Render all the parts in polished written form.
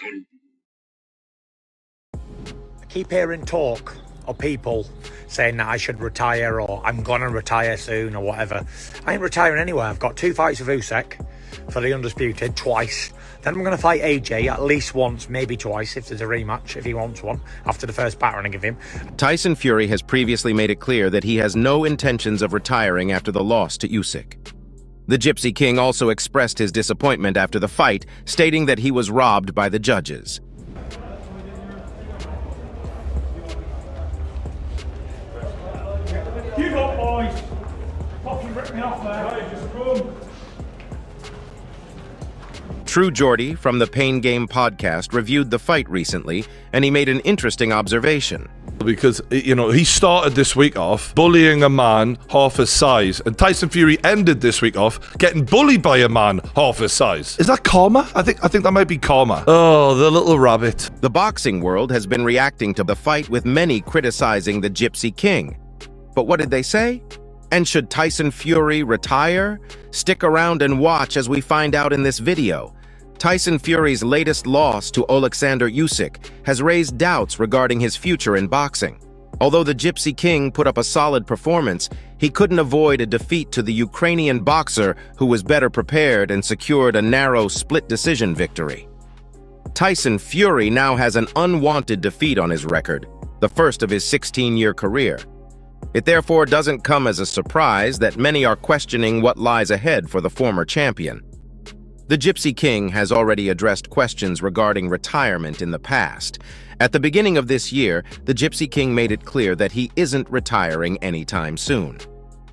I keep hearing talk of people saying that I should retire or I'm gonna retire soon or whatever. I ain't retiring anywhere. I've got 2 fights with Usyk for the undisputed twice. Then I'm going to fight AJ at least once, maybe twice, if there's a rematch, if he wants one, after the first battering I give him. Tyson Fury has previously made it clear that he has no intentions of retiring after the loss to Usyk. The Gypsy King also expressed his disappointment after the fight, stating that he was robbed by the judges. Give up, boys! Fucking rip me off there. Right, just run. True Geordie from the Pain Game podcast reviewed the fight recently, and he made an interesting observation. Because, you know, he started this week off bullying a man half his size, and Tyson Fury ended this week off getting bullied by a man half his size. Is that karma? I think that might be karma. Oh, the little rabbit. The boxing world has been reacting to the fight, with many criticizing the Gypsy King. But what did they say? And should Tyson Fury retire? Stick around and watch as we find out in this video. Tyson Fury's latest loss to Alexander Usyk has raised doubts regarding his future in boxing. Although the Gypsy King put up a solid performance, he couldn't avoid a defeat to the Ukrainian boxer who was better prepared and secured a narrow split decision victory. Tyson Fury now has an unwanted defeat on his record, the first of his 16-year career. It therefore doesn't come as a surprise that many are questioning what lies ahead for the former champion. The Gypsy King has already addressed questions regarding retirement in the past. At the beginning of this year, the Gypsy King made it clear that he isn't retiring anytime soon.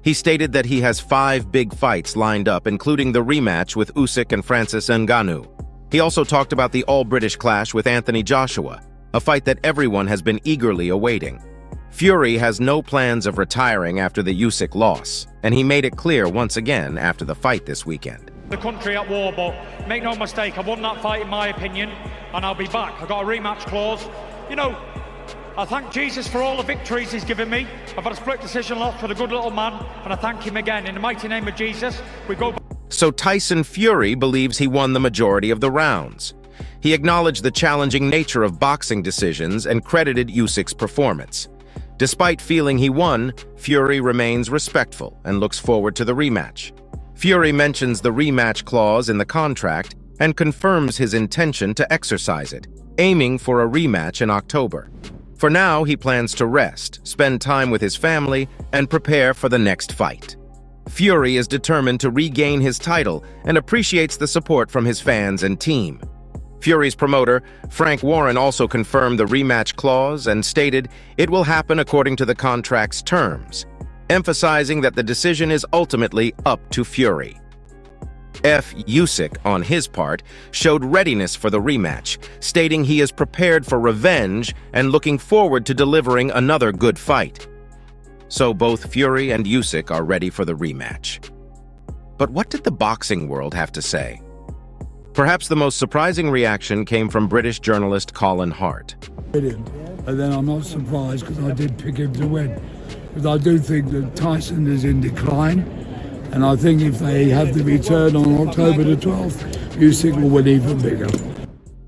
He stated that he has 5 big fights lined up, including the rematch with Usyk and Francis Ngannou. He also talked about the all-British clash with Anthony Joshua, a fight that everyone has been eagerly awaiting. Fury has no plans of retiring after the Usyk loss, and he made it clear once again after the fight this weekend. The country at war, but make no mistake, I won that fight in my opinion, and I'll be back. I got a rematch clause. You know, I thank Jesus for all the victories he's given me. I've had a split decision loss for the good little man, and I thank him again. In the mighty name of Jesus, we go back. So Tyson Fury believes he won the majority of the rounds. He acknowledged the challenging nature of boxing decisions and credited Usyk's performance. Despite feeling he won, Fury remains respectful and looks forward to the rematch. Fury mentions the rematch clause in the contract and confirms his intention to exercise it, aiming for a rematch in October. For now, he plans to rest, spend time with his family, and prepare for the next fight. Fury is determined to regain his title and appreciates the support from his fans and team. Fury's promoter, Frank Warren, also confirmed the rematch clause and stated it will happen according to the contract's terms, emphasizing that the decision is ultimately up to Fury. Usyk, on his part, showed readiness for the rematch, stating he is prepared for revenge and looking forward to delivering another good fight. So both Fury and Usyk are ready for the rematch. But what did the boxing world have to say? Perhaps the most surprising reaction came from British journalist Colin Hart. Brilliant. And then I'm not surprised because I did pick him to win. Because I do think that Tyson is in decline, and I think if they have the return on October the 12th, Usyk will win even bigger.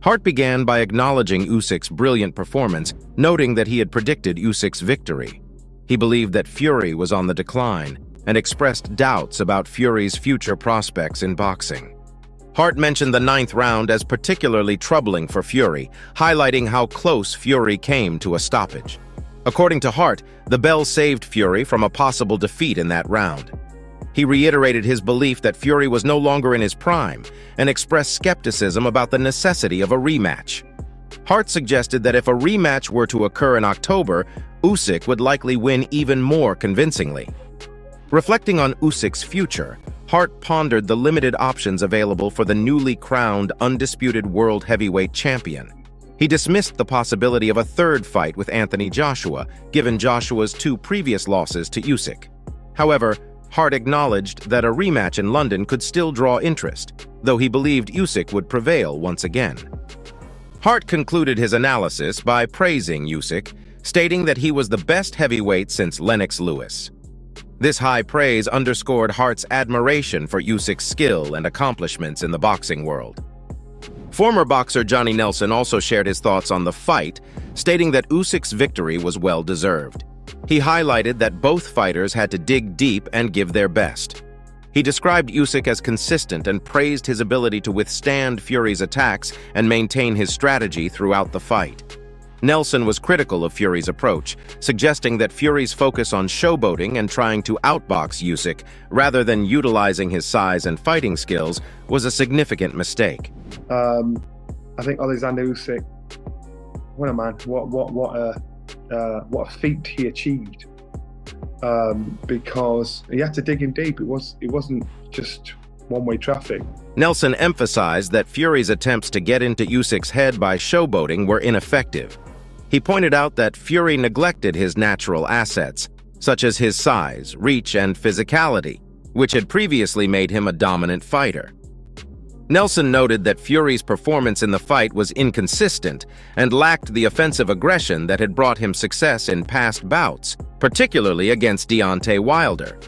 Hart began by acknowledging Usyk's brilliant performance, noting that he had predicted Usyk's victory. He believed that Fury was on the decline and expressed doubts about Fury's future prospects in boxing. Hart mentioned the 9th round as particularly troubling for Fury, highlighting how close Fury came to a stoppage. According to Hart, the bell saved Fury from a possible defeat in that round. He reiterated his belief that Fury was no longer in his prime and expressed skepticism about the necessity of a rematch. Hart suggested that if a rematch were to occur in October, Usyk would likely win even more convincingly. Reflecting on Usyk's future, Hart pondered the limited options available for the newly crowned undisputed world heavyweight champion. He dismissed the possibility of a 3rd fight with Anthony Joshua, given Joshua's 2 previous losses to Usyk. However, Hart acknowledged that a rematch in London could still draw interest, though he believed Usyk would prevail once again. Hart concluded his analysis by praising Usyk, stating that he was the best heavyweight since Lennox Lewis. This high praise underscored Hart's admiration for Usyk's skill and accomplishments in the boxing world. Former boxer Johnny Nelson also shared his thoughts on the fight, stating that Usyk's victory was well-deserved. He highlighted that both fighters had to dig deep and give their best. He described Usyk as consistent and praised his ability to withstand Fury's attacks and maintain his strategy throughout the fight. Nelson was critical of Fury's approach, suggesting that Fury's focus on showboating and trying to outbox Usyk rather than utilizing his size and fighting skills was a significant mistake. I think Alexander Usyk, what a man! What a feat he achieved. Because he had to dig in deep. It wasn't just one-way traffic. Nelson emphasized that Fury's attempts to get into Usyk's head by showboating were ineffective. He pointed out that Fury neglected his natural assets, such as his size, reach, and physicality, which had previously made him a dominant fighter. Nelson noted that Fury's performance in the fight was inconsistent and lacked the offensive aggression that had brought him success in past bouts, particularly against Deontay Wilder.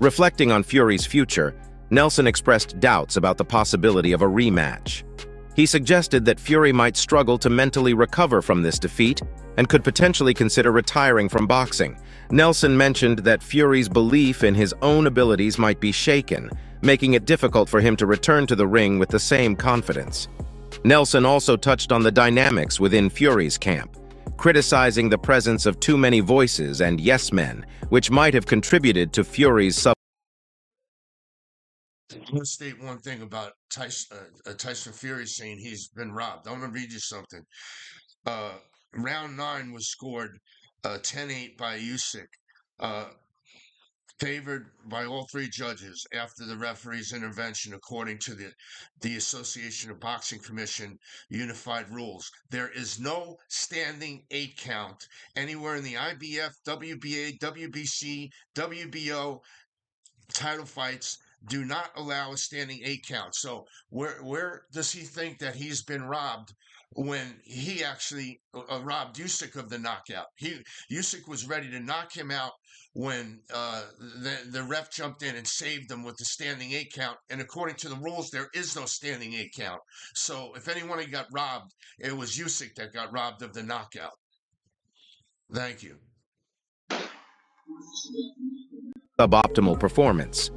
Reflecting on Fury's future, Nelson expressed doubts about the possibility of a rematch. He suggested that Fury might struggle to mentally recover from this defeat and could potentially consider retiring from boxing. Nelson mentioned that Fury's belief in his own abilities might be shaken, making it difficult for him to return to the ring with the same confidence. Nelson also touched on the dynamics within Fury's camp, criticizing the presence of too many voices and yes men, which might have contributed to Fury's I'm going to state one thing about Tyson Fury saying he's been robbed. I'm going to read you something. Round 9 was scored 10-8 by Usyk, favored by all three judges after the referee's intervention, according to the Association of Boxing Commission Unified Rules. There is no standing 8 count anywhere in the IBF, WBA, WBC, WBO title fights. Do not allow a standing 8 count. So where does he think that he's been robbed when he actually robbed Usyk of the knockout? Usyk was ready to knock him out when the ref jumped in and saved him with the standing 8 count. And according to the rules, there is no standing 8 count. So if anyone got robbed, it was Usyk that got robbed of the knockout. Thank you. Suboptimal performance.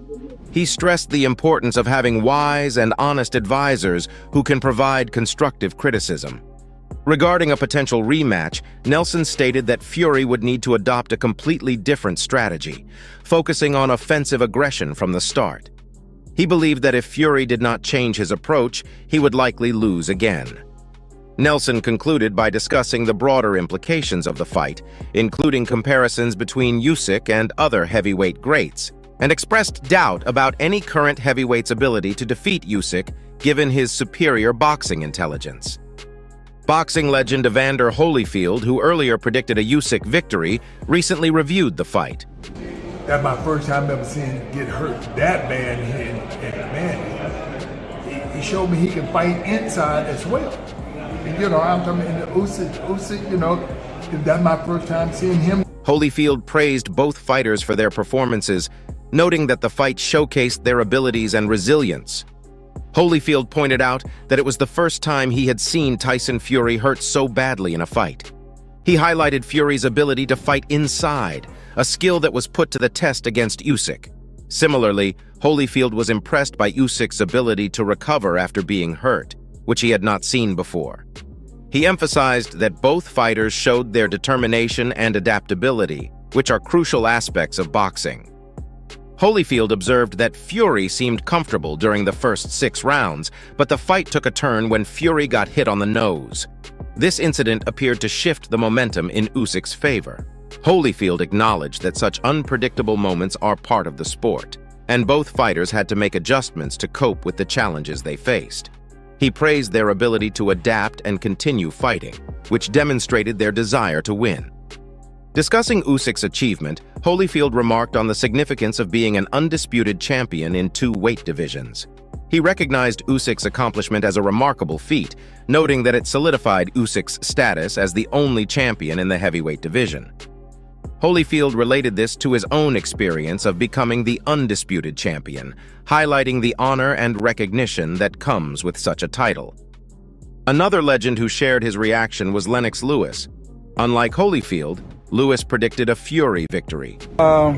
He stressed the importance of having wise and honest advisors who can provide constructive criticism. Regarding a potential rematch, Nelson stated that Fury would need to adopt a completely different strategy, focusing on offensive aggression from the start. He believed that if Fury did not change his approach, he would likely lose again. Nelson concluded by discussing the broader implications of the fight, including comparisons between Usyk and other heavyweight greats, and expressed doubt about any current heavyweight's ability to defeat Usyk given his superior boxing intelligence. Boxing legend Evander Holyfield, who earlier predicted a Usyk victory, recently reviewed the fight. That's my first time ever seeing him get hurt that bad, and man, he showed me he can fight inside as well. You know, I'm talking in the Usyk, you know, that's my first time seeing him. Holyfield praised both fighters for their performances, noting that the fight showcased their abilities and resilience. Holyfield pointed out that it was the first time he had seen Tyson Fury hurt so badly in a fight. He highlighted Fury's ability to fight inside, a skill that was put to the test against Usyk. Similarly, Holyfield was impressed by Usyk's ability to recover after being hurt, which he had not seen before. He emphasized that both fighters showed their determination and adaptability, which are crucial aspects of boxing. Holyfield observed that Fury seemed comfortable during the first 6 rounds, but the fight took a turn when Fury got hit on the nose. This incident appeared to shift the momentum in Usyk's favor. Holyfield acknowledged that such unpredictable moments are part of the sport, and both fighters had to make adjustments to cope with the challenges they faced. He praised their ability to adapt and continue fighting, which demonstrated their desire to win. Discussing Usyk's achievement, Holyfield remarked on the significance of being an undisputed champion in 2 weight divisions. He recognized Usyk's accomplishment as a remarkable feat, noting that it solidified Usyk's status as the only champion in the heavyweight division. Holyfield related this to his own experience of becoming the undisputed champion, highlighting the honor and recognition that comes with such a title. Another legend who shared his reaction was Lennox Lewis. Unlike Holyfield, Lewis predicted a Fury victory. I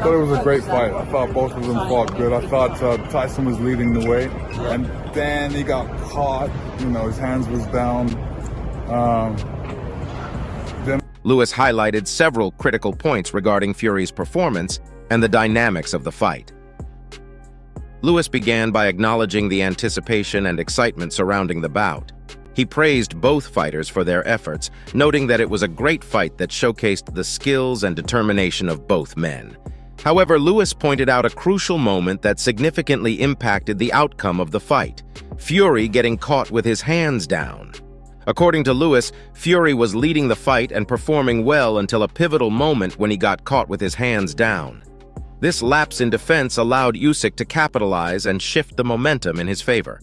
thought it was a great fight. I thought both of them fought good. I thought Tyson was leading the way, and then he got caught. His hands was down. Lewis highlighted several critical points regarding Fury's performance and the dynamics of the fight. Lewis began by acknowledging the anticipation and excitement surrounding the bout. He praised both fighters for their efforts, noting that it was a great fight that showcased the skills and determination of both men. However, Lewis pointed out a crucial moment that significantly impacted the outcome of the fight: Fury getting caught with his hands down. According to Lewis, Fury was leading the fight and performing well until a pivotal moment when he got caught with his hands down. This lapse in defense allowed Usyk to capitalize and shift the momentum in his favor.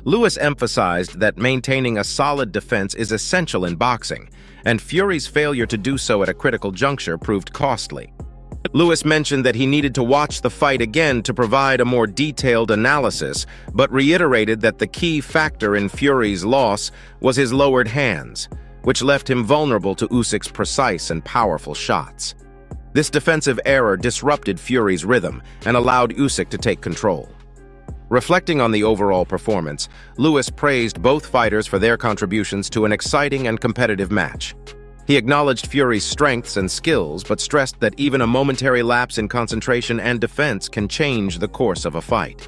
Lewis emphasized that maintaining a solid defense is essential in boxing, and Fury's failure to do so at a critical juncture proved costly. Lewis mentioned that he needed to watch the fight again to provide a more detailed analysis, but reiterated that the key factor in Fury's loss was his lowered hands, which left him vulnerable to Usyk's precise and powerful shots. This defensive error disrupted Fury's rhythm and allowed Usyk to take control. Reflecting on the overall performance, Lewis praised both fighters for their contributions to an exciting and competitive match. He acknowledged Fury's strengths and skills, but stressed that even a momentary lapse in concentration and defense can change the course of a fight.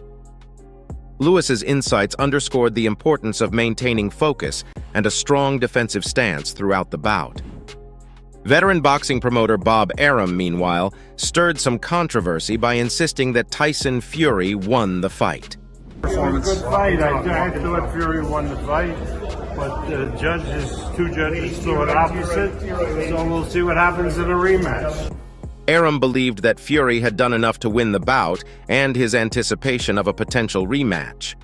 Lewis's insights underscored the importance of maintaining focus and a strong defensive stance throughout the bout. Veteran boxing promoter Bob Arum, meanwhile, stirred some controversy by insisting that Tyson Fury won the fight. It was a good fight. I thought Fury won the fight, but the two judges thought opposite, so we'll see what happens in a rematch. Arum believed that Fury had done enough to win the bout and his anticipation of a potential rematch.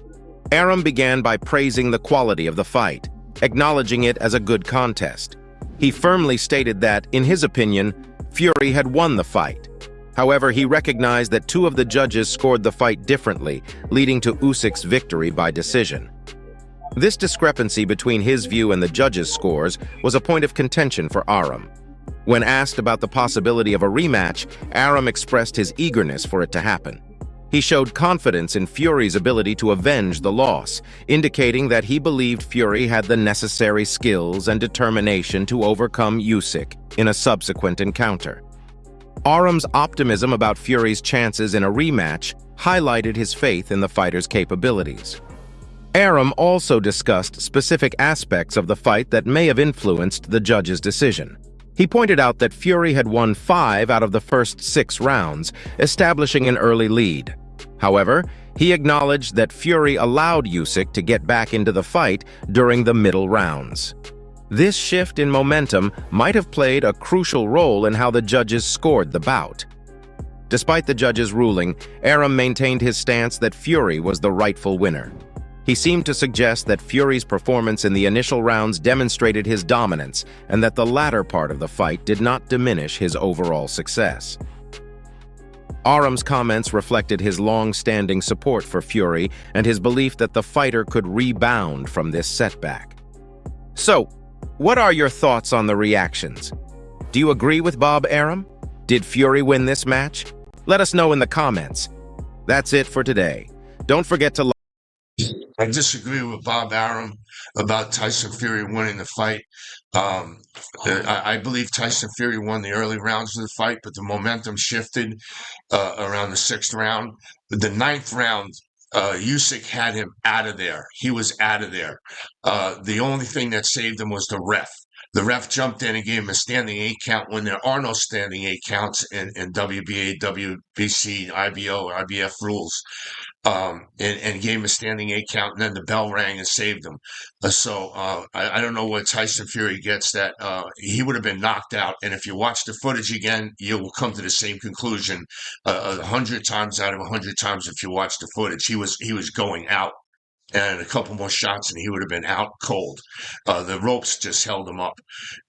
Arum began by praising the quality of the fight, acknowledging it as a good contest. He firmly stated that, in his opinion, Fury had won the fight. However, he recognized that two of the judges scored the fight differently, leading to Usyk's victory by decision. This discrepancy between his view and the judges' scores was a point of contention for Arum. When asked about the possibility of a rematch, Arum expressed his eagerness for it to happen. He showed confidence in Fury's ability to avenge the loss, indicating that he believed Fury had the necessary skills and determination to overcome Usyk in a subsequent encounter. Arum's optimism about Fury's chances in a rematch highlighted his faith in the fighter's capabilities. Arum also discussed specific aspects of the fight that may have influenced the judge's decision. He pointed out that Fury had won 5 out of the first 6 rounds, establishing an early lead. However, he acknowledged that Fury allowed Usyk to get back into the fight during the middle rounds. This shift in momentum might have played a crucial role in how the judges scored the bout. Despite the judge's ruling, Arum maintained his stance that Fury was the rightful winner. He seemed to suggest that Fury's performance in the initial rounds demonstrated his dominance and that the latter part of the fight did not diminish his overall success. Arum's comments reflected his long-standing support for Fury and his belief that the fighter could rebound from this setback. So, what are your thoughts on the reactions? Do you agree with Bob Arum? Did Fury win this match? Let us know in the comments. That's it for today. Don't forget to I disagree with Bob Arum about Tyson Fury winning the fight. I believe Tyson Fury won the early rounds of the fight, but the momentum shifted around the 6th round. The 9th round, Usyk had him out of there. He was out of there. The only thing that saved him was the ref. The ref jumped in and gave him a standing 8 count when there are no standing 8 counts in WBA, WBC, IBO, or IBF rules. And gave him a standing 8 count, and then the bell rang and saved him. I don't know what Tyson Fury gets that he would have been knocked out. And if you watch the footage again, you will come to the same conclusion 100 times out of 100 times if you watch the footage. He was going out. and a couple more shots, and he would have been out cold. The ropes just held him up,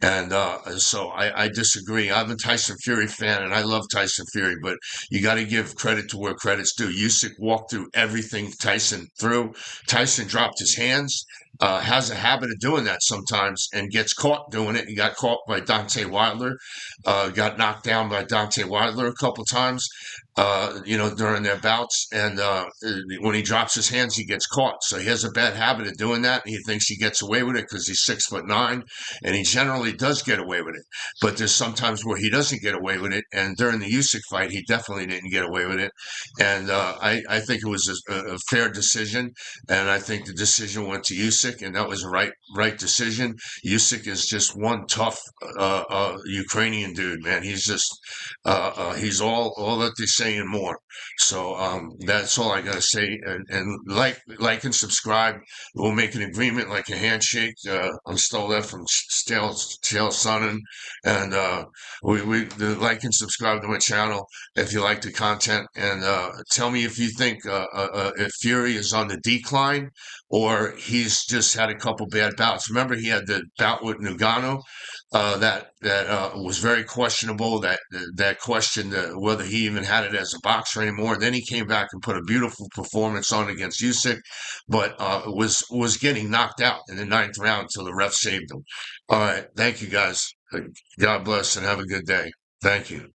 and so I disagree. I'm a Tyson Fury fan, and I love Tyson Fury, but you got to give credit to where credit's due. Usyk walked through everything Tyson threw. Tyson dropped his hands. Has a habit of doing that sometimes and gets caught doing it. He got caught by Dante Wilder, got knocked down by Dante Wilder a couple times, during their bouts. And when he drops his hands, he gets caught. So he has a bad habit of doing that. And he thinks he gets away with it because he's 6'9", and he generally does get away with it. But there's sometimes where he doesn't get away with it. And during the Usyk fight, he definitely didn't get away with it. And I think it was a fair decision. And I think the decision went to Usyk, and that was a right decision. Usyk is just one tough Ukrainian dude, man. He's just he's all that they say and more. So that's all I gotta say. And like and subscribe. We'll make an agreement like a handshake. I'm stole that from Stale Sonnen, and we like and subscribe to my channel if you like the content, and tell me if you think if Fury is on the decline or he's just had a couple bad bouts. Remember, he had the bout with Ngannou that was very questionable. That questioned whether he even had it as a boxer anymore. Then he came back and put a beautiful performance on against Usyk, but was getting knocked out in the 9th round until the ref saved him. All right, thank you guys. God bless and have a good day. Thank you.